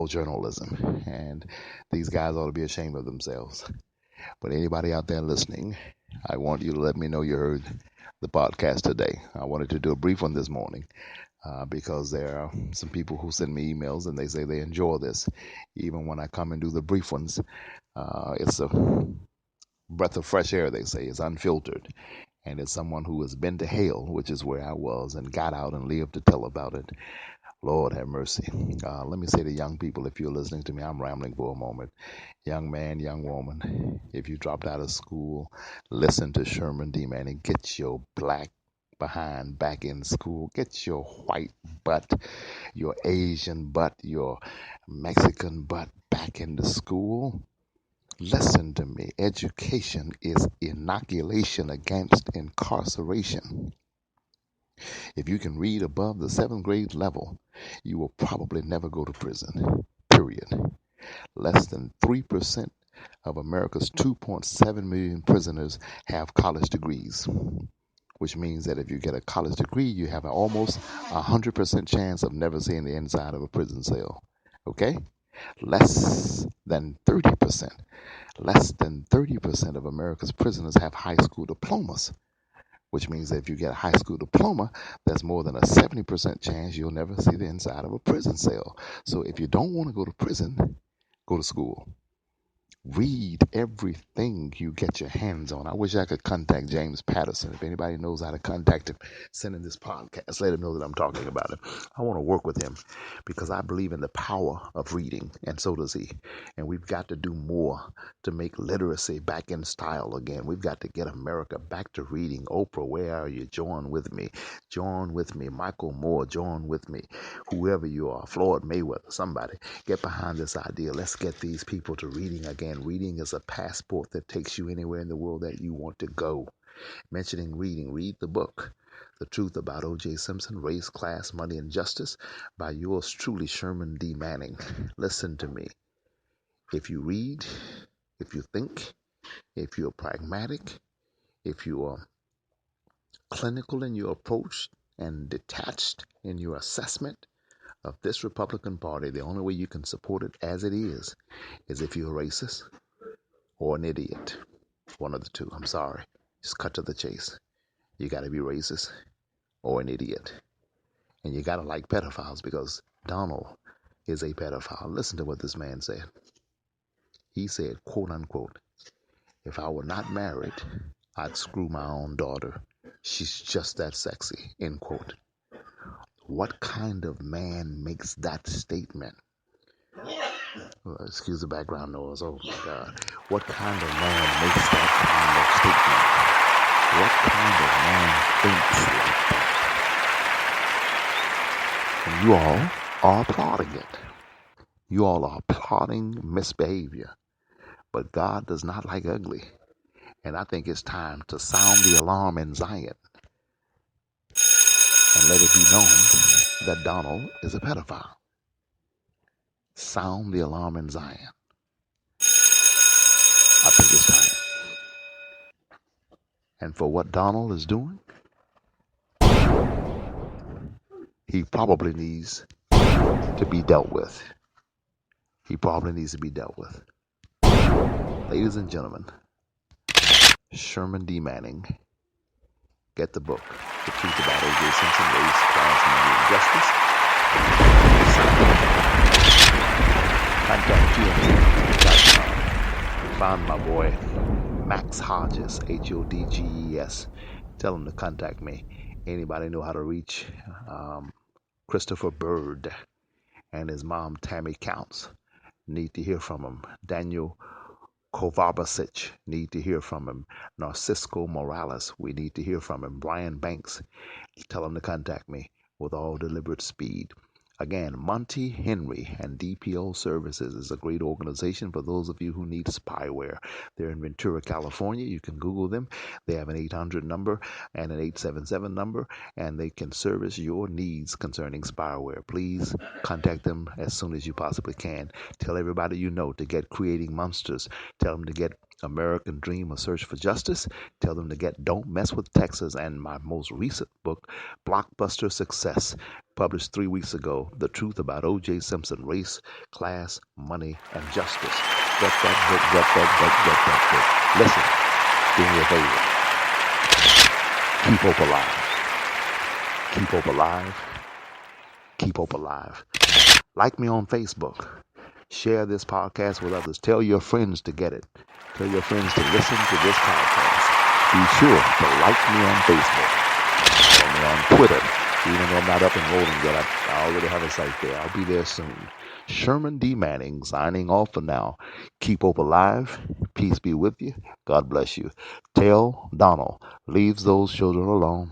journalism, and these guys ought to be ashamed of themselves. But anybody out there listening, I want you to let me know you heard the podcast today. I wanted to do a brief one this morning because there are some people who send me emails and they say they enjoy this. Even when I come and do the brief ones, it's a breath of fresh air, they say. It's unfiltered. And it's someone who has been to hell, which is where I was, and got out and lived to tell about it. Lord have mercy. Let me say to young people, if you're listening to me, I'm rambling for a moment. Young man, young woman, if you dropped out of school, listen to Sherman D. Manning. Get your black behind back in school. Get your white butt, your Asian butt, your Mexican butt back into school. Listen to me. Education is inoculation against incarceration. If you can read above the seventh grade level, you will probably never go to prison. Period. Less than 3% of America's 2.7 million prisoners have college degrees, which means that if you get a college degree, you have an almost 100% chance of never seeing the inside of a prison cell. Okay? Less than 30%. Less than 30% of America's prisoners have high school diplomas, which means that if you get a high school diploma, there's more than a 70% chance you'll never see the inside of a prison cell. So if you don't want to go to prison, go to school. Read everything you get your hands on. I wish I could contact James Patterson. If anybody knows how to contact him, send him this podcast. Let him know that I'm talking about him. I want to work with him because I believe in the power of reading, and so does he. And we've got to do more to make literacy back in style again. We've got to get America back to reading. Oprah, where are you? Join with me. Join with me. Michael Moore, join with me. Whoever you are, Floyd Mayweather, somebody, get behind this idea. Let's get these people to reading again. Reading is a passport that takes you anywhere in the world that you want to go. Mentioning reading, read the book, The Truth About O.J. Simpson, Race, Class, Money, and Justice by yours truly, Sherman D. Manning. Listen to me. If you read, if you think, if you're pragmatic, if you are clinical in your approach and detached in your assessment of this Republican Party, the only way you can support it as it is if you're a racist or an idiot. One of the two. I'm sorry. Just cut to the chase. You got to be racist or an idiot. And you got to like pedophiles because Donald is a pedophile. Listen to what this man said. He said, quote unquote, if I were not married, I'd screw my own daughter. She's just that sexy, end quote. What kind of man makes that statement? Excuse the background noise. Oh my God. What kind of man makes that kind of statement? What kind of man thinks like that? And you all are applauding it. You all are applauding misbehavior. But God does not like ugly. And I think it's time to sound the alarm in Zion and let it be known that Donald is a pedophile. Sound the alarm in Zion. I think it's time. And for what Donald is doing, he probably needs to be dealt with. He probably needs to be dealt with. Ladies and gentlemen, Sherman D. Manning, get the book, The Truth About O.J. Simpson, Race, Class, Money, and Justice. Contact TNT.com. Found my boy, Max Hodges, Hodges. Tell him to contact me. Anybody know how to reach Christopher Bird and his mom, Tammy Counts? Need to hear from him. Daniel Kovacic, need to hear from him. Narcisco Morales, we need to hear from him. Brian Banks, tell him to contact me with all deliberate speed. Again, Monty Henry and DPO Services is a great organization for those of you who need spyware. They're in Ventura, California. You can Google them. They have an 800 number and an 877 number, and they can service your needs concerning spyware. Please contact them as soon as you possibly can. Tell everybody you know to get Creating Monsters. Tell them to get American Dream: A Search for Justice. Tell them to get Don't Mess with Texas, and my most recent book, Blockbuster Success, published 3 weeks ago, The Truth About O.J. Simpson: Race, Class, Money, and Justice. Get that book, get that book, get that book. Listen, do me a favor. Keep hope alive. Keep hope alive. Keep hope alive. Like me on Facebook. Share this podcast with others. Tell your friends to get it. Tell your friends to listen to this podcast. Be sure to like me on Facebook. Follow me on Twitter. Even though I'm not up and rolling yet, I already have a site there. I'll be there soon. Sherman D. Manning signing off for now. Keep hope alive. Peace be with you. God bless you. Tell Donald, leave those children alone.